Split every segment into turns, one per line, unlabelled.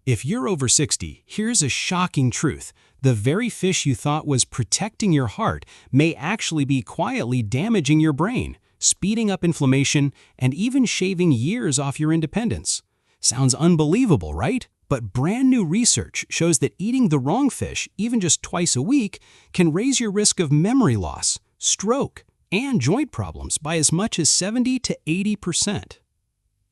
If you're over 60, here's a shocking truth. The very fish you thought was protecting your heart may actually be quietly damaging your brain, speeding up inflammation, and even shaving years off your independence. Sounds unbelievable, right? But brand new research shows that eating the wrong fish, even just twice a week, can raise your risk of memory loss, stroke, and joint problems by as much as 70 to 80%.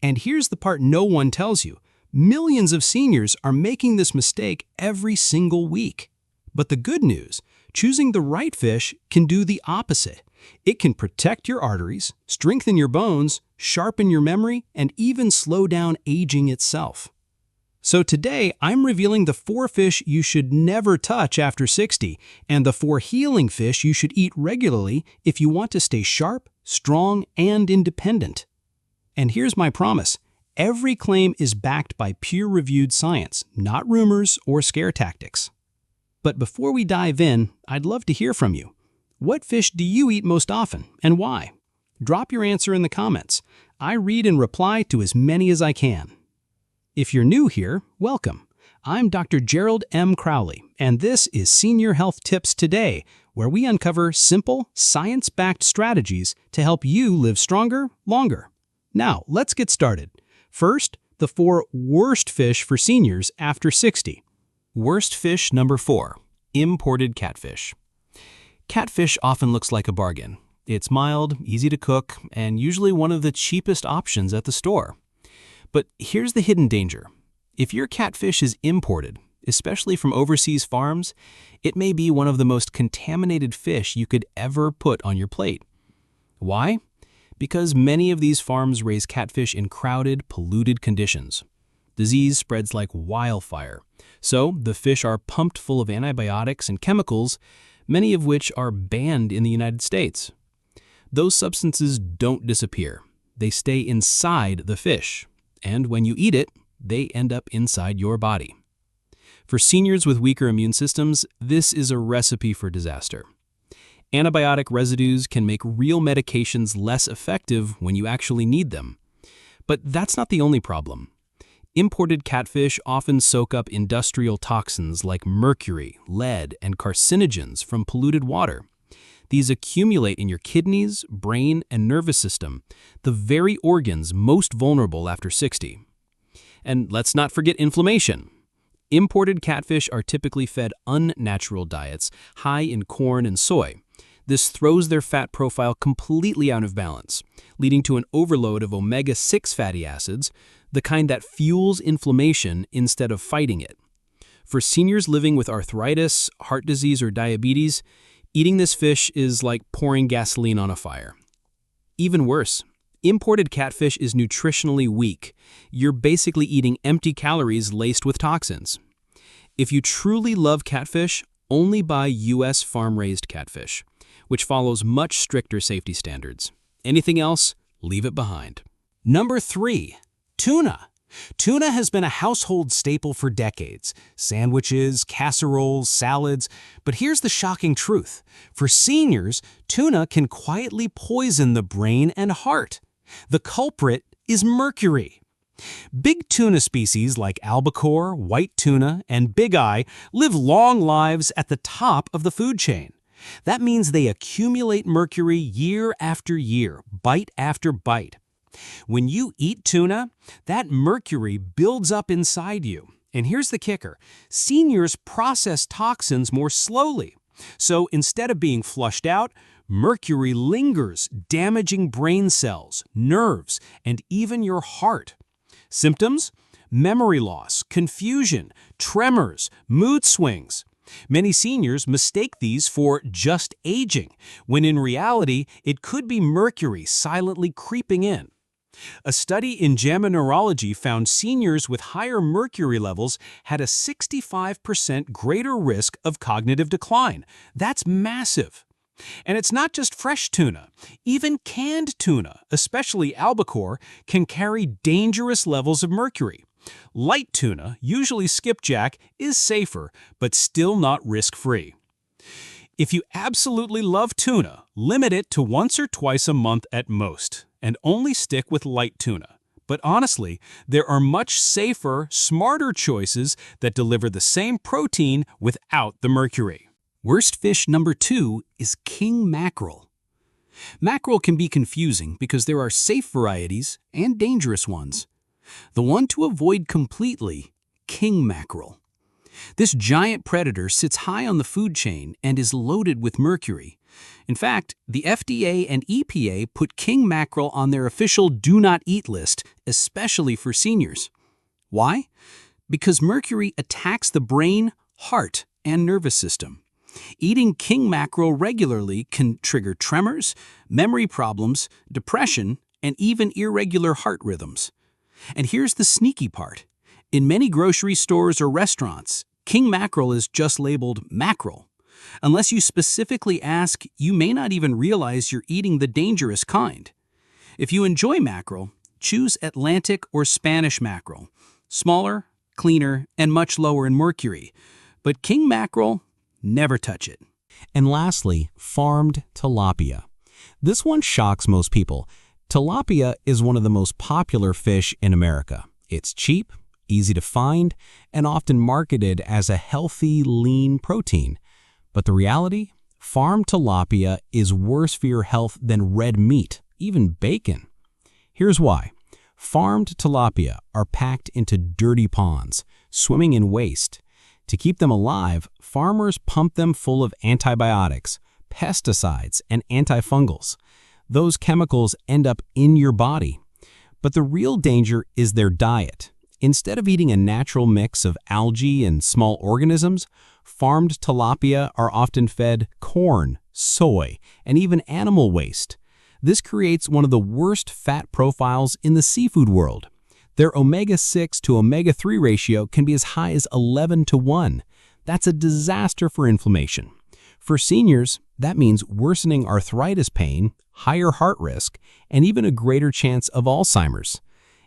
And here's the part no one tells you. Millions of seniors are making this mistake every single week. But the good news, choosing the right fish can do the opposite. It can protect your arteries, strengthen your bones, sharpen your memory, and even slow down aging itself. So today, I'm revealing the 4 fish you should never touch after 60 and the 4 healing fish you should eat regularly if you want to stay sharp, strong, and independent. And here's my promise. Every claim is backed by peer-reviewed science, not rumors or scare tactics. But before we dive in, I'd love to hear from you. What fish do you eat most often, and why? Drop your answer in the comments. I read and reply to as many as I can. If you're new here, welcome. I'm Dr. Gerald M. Crowley, and this is Senior Health Tips Today, where we uncover simple, science-backed strategies to help you live stronger, longer. Now, let's get started. First, the 4 worst fish for seniors after 60. Worst fish number 4, imported catfish. Catfish often looks like a bargain. It's mild, easy to cook, and usually one of the cheapest options at the store. But here's the hidden danger. If your catfish is imported, especially from overseas farms, it may be one of the most contaminated fish you could ever put on your plate. Why? Because many of these farms raise catfish in crowded, polluted conditions. Disease spreads like wildfire, so the fish are pumped full of antibiotics and chemicals, many of which are banned in the United States. Those substances don't disappear. They stay inside the fish, and when you eat it, they end up inside your body. For seniors with weaker immune systems, this is a recipe for disaster. Antibiotic residues can make real medications less effective when you actually need them. But that's not the only problem. Imported catfish often soak up industrial toxins like mercury, lead, and carcinogens from polluted water. These accumulate in your kidneys, brain, and nervous system, the very organs most vulnerable after 60. And let's not forget inflammation. Imported catfish are typically fed unnatural diets, high in corn and soy. This throws their fat profile completely out of balance, leading to an overload of omega-6 fatty acids, the kind that fuels inflammation instead of fighting it. For seniors living with arthritis, heart disease, or diabetes, eating this fish is like pouring gasoline on a fire. Even worse, imported catfish is nutritionally weak. You're basically eating empty calories laced with toxins. If you truly love catfish, only buy U.S. farm-raised catfish, which follows much stricter safety standards. Anything else, leave it behind. Number 3, tuna. Tuna has been a household staple for decades. Sandwiches, casseroles, salads. But here's the shocking truth. For seniors, tuna can quietly poison the brain and heart. The culprit is mercury. Big tuna species like albacore, white tuna, and big eye live long lives at the top of the food chain. That means they accumulate mercury year after year, bite after bite. When you eat tuna, that mercury builds up inside you. And here's the kicker. Seniors process toxins more slowly. So instead of being flushed out, mercury lingers, damaging brain cells, nerves, and even your heart. Symptoms? Memory loss, confusion, tremors, mood swings. Many seniors mistake these for just aging, when in reality, it could be mercury silently creeping in. A study in JAMA Neurology found seniors with higher mercury levels had a 65% greater risk of cognitive decline. That's massive. And it's not just fresh tuna. Even canned tuna, especially albacore, can carry dangerous levels of mercury. Light tuna, usually skipjack, is safer, but still not risk-free. If you absolutely love tuna, limit it to once or twice a month at most, and only stick with light tuna. But honestly, there are much safer, smarter choices that deliver the same protein without the mercury. Worst fish number 2 is king mackerel. Mackerel can be confusing because there are safe varieties and dangerous ones. The one to avoid completely, king mackerel. This giant predator sits high on the food chain and is loaded with mercury. In fact, the FDA and EPA put king mackerel on their official do not eat list, especially for seniors. Why? Because mercury attacks the brain, heart, and nervous system. Eating king mackerel regularly can trigger tremors, memory problems, depression, and even irregular heart rhythms. And here's the sneaky part. In many grocery stores or restaurants, king mackerel is just labeled mackerel. Unless you specifically ask, you may not even realize you're eating the dangerous kind. If you enjoy mackerel, choose Atlantic or Spanish mackerel. Smaller, cleaner, and much lower in mercury. But king mackerel, never touch it.
And lastly, farmed tilapia. This one shocks most people. Tilapia is one of the most popular fish in America. It's cheap, easy to find, and often marketed as a healthy, lean protein. But the reality? Farmed tilapia is worse for your health than red meat, even bacon. Here's why. Farmed tilapia are packed into dirty ponds, swimming in waste. To keep them alive, farmers pump them full of antibiotics, pesticides, and antifungals. Those chemicals end up in your body. But the real danger is their diet. Instead of eating a natural mix of algae and small organisms, farmed tilapia are often fed corn, soy, and even animal waste. This creates one of the worst fat profiles in the seafood world. Their omega-6 to omega-3 ratio can be as high as 11:1. That's a disaster for inflammation. For seniors, that means worsening arthritis pain, higher heart risk, and even a greater chance of Alzheimer's.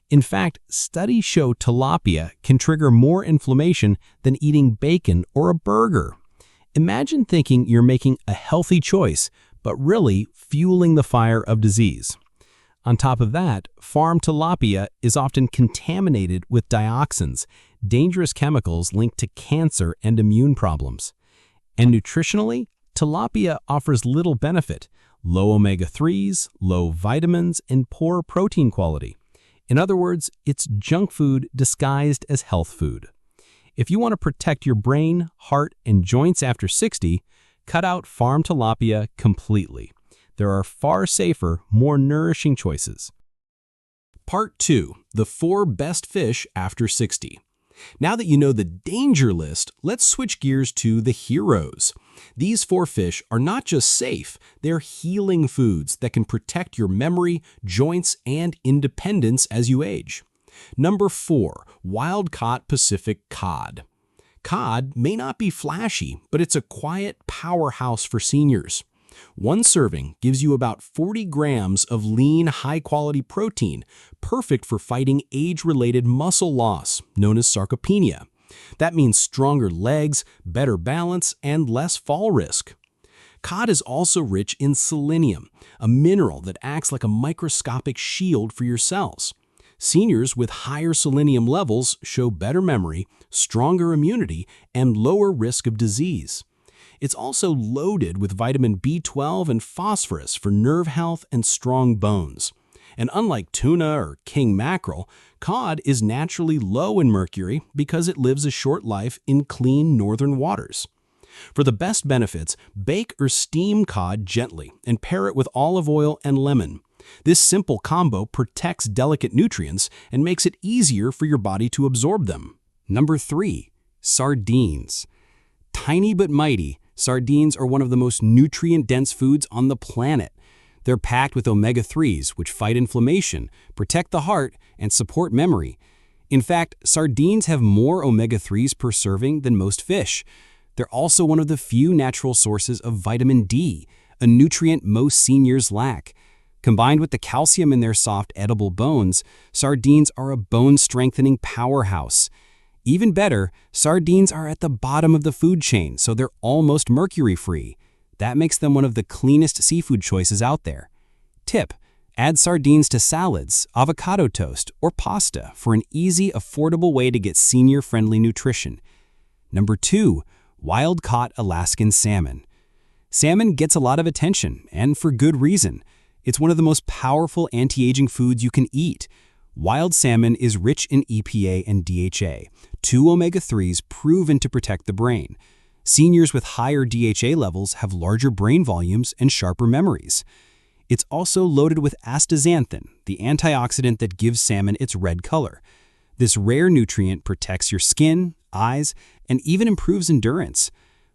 In fact, studies show tilapia can trigger more inflammation than eating bacon or a burger. Imagine thinking you're making a healthy choice, but really fueling the fire of disease. On top of that, farmed tilapia is often contaminated with dioxins, dangerous chemicals linked to cancer and immune problems. And nutritionally, tilapia offers little benefit, low omega-3s, low vitamins, and poor protein quality. In other words, it's junk food disguised as health food. If you want to protect your brain, heart, and joints after 60, cut out farmed tilapia completely. There are far safer, more nourishing choices. Part 2. The 4 best fish after 60. Now that you know the danger list, let's switch gears to the heroes. These 4 fish are not just safe, they're healing foods that can protect your memory, joints, and independence as you age. Number 4. Wild-caught Pacific cod. Cod may not be flashy, but it's a quiet powerhouse for seniors. One serving gives you about 40 grams of lean, high-quality protein, perfect for fighting age-related muscle loss, known as sarcopenia. That means stronger legs, better balance, and less fall risk. Cod is also rich in selenium, a mineral that acts like a microscopic shield for your cells. Seniors with higher selenium levels show better memory, stronger immunity, and lower risk of disease. It's also loaded with vitamin B12 and phosphorus for nerve health and strong bones. And unlike tuna or king mackerel, cod is naturally low in mercury because it lives a short life in clean northern waters. For the best benefits, bake or steam cod gently and pair it with olive oil and lemon. This simple combo protects delicate nutrients and makes it easier for your body to absorb them. Number 3. Sardines. Tiny but mighty, sardines are one of the most nutrient-dense foods on the planet. They're packed with omega-3s, which fight inflammation, protect the heart, and support memory. In fact, sardines have more omega-3s per serving than most fish. They're also one of the few natural sources of vitamin D, a nutrient most seniors lack. Combined with the calcium in their soft, edible bones, sardines are a bone-strengthening powerhouse. Even better, sardines are at the bottom of the food chain, so they're almost mercury-free. That makes them one of the cleanest seafood choices out there. Tip:
Add sardines to salads, avocado toast, or pasta for an easy, affordable way to get senior-friendly nutrition. Number 2. Wild-caught Alaskan salmon. Salmon gets a lot of attention, and for good reason. It's one of the most powerful anti-aging foods you can eat. Wild salmon is rich in EPA and DHA, two omega-3s proven to protect the brain. Seniors with higher DHA levels have larger brain volumes and sharper memories. It's also loaded with astaxanthin, the antioxidant that gives salmon its red color. This rare nutrient protects your skin, eyes, and even improves endurance.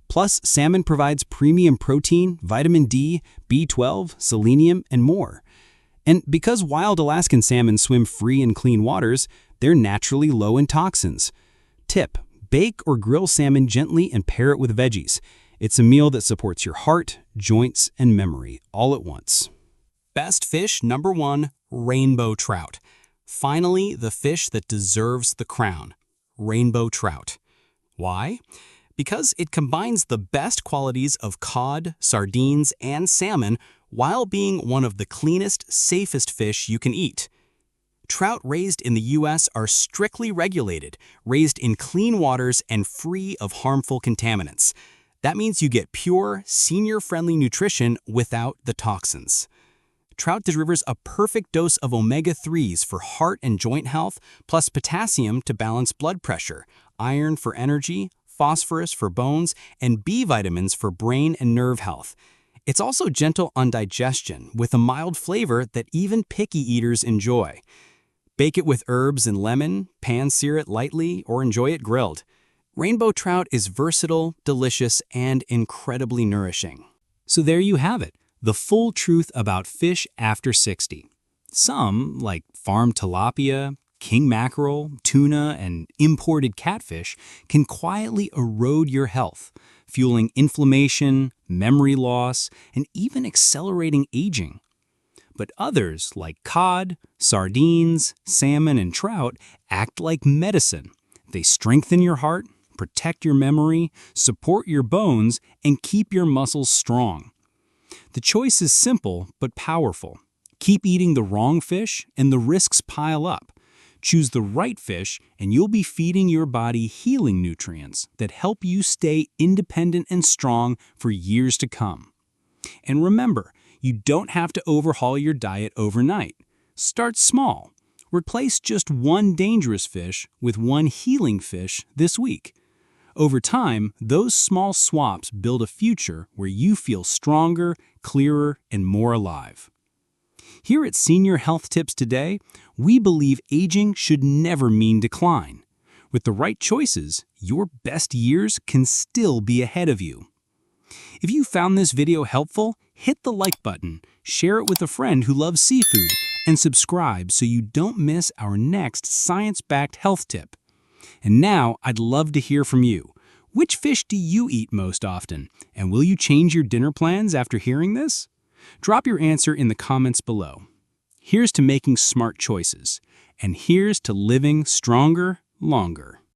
Plus, salmon provides premium protein, vitamin D, B12, selenium, and more. And because wild Alaskan salmon swim free in clean waters, they're naturally low in toxins. Tip: bake or grill salmon gently and pair it with veggies. It's a meal that supports your heart, joints, and memory all at once. Best fish number 1, rainbow trout. Finally, the fish that deserves the crown, rainbow trout. Why? Because it combines the best qualities of cod, sardines, and salmon while being one of the cleanest, safest fish you can eat. Trout raised in the U.S. are strictly regulated, raised in clean waters and free of harmful contaminants. That means you get pure, senior-friendly nutrition without the toxins. Trout delivers a perfect dose of omega-3s for heart and joint health, plus potassium to balance blood pressure, iron for energy, phosphorus for bones, and B vitamins for brain and nerve health. It's also gentle on digestion with a mild flavor that even picky eaters enjoy. Bake it with herbs and lemon, pan-sear it lightly, or enjoy it grilled. Rainbow trout is versatile, delicious, and incredibly nourishing. So there you have it, the full truth about fish after 60. Some, like farm tilapia, king mackerel, tuna, and imported catfish, can quietly erode your health, fueling inflammation, memory loss, and even accelerating aging. But others, like cod, sardines, salmon, and trout, act like medicine. They strengthen your heart, protect your memory, support your bones, and keep your muscles strong. The choice is simple but powerful. Keep eating the wrong fish and the risks pile up. Choose the right fish and you'll be feeding your body healing nutrients that help you stay independent and strong for years to come. And remember, you don't have to overhaul your diet overnight. Start small. Replace just one dangerous fish with one healing fish this week. Over time, those small swaps build a future where you feel stronger, clearer, and more alive. Here at Senior Health Tips Today, we believe aging should never mean decline. With the right choices, your best years can still be ahead of you. If you found this video helpful, hit the like button, share it with a friend who loves seafood, and subscribe so you don't miss our next science-backed health tip. And now, I'd love to hear from you. Which fish do you eat most often? And will you change your dinner plans after hearing this? Drop your answer in the comments below. Here's to making smart choices, and here's to living stronger, longer.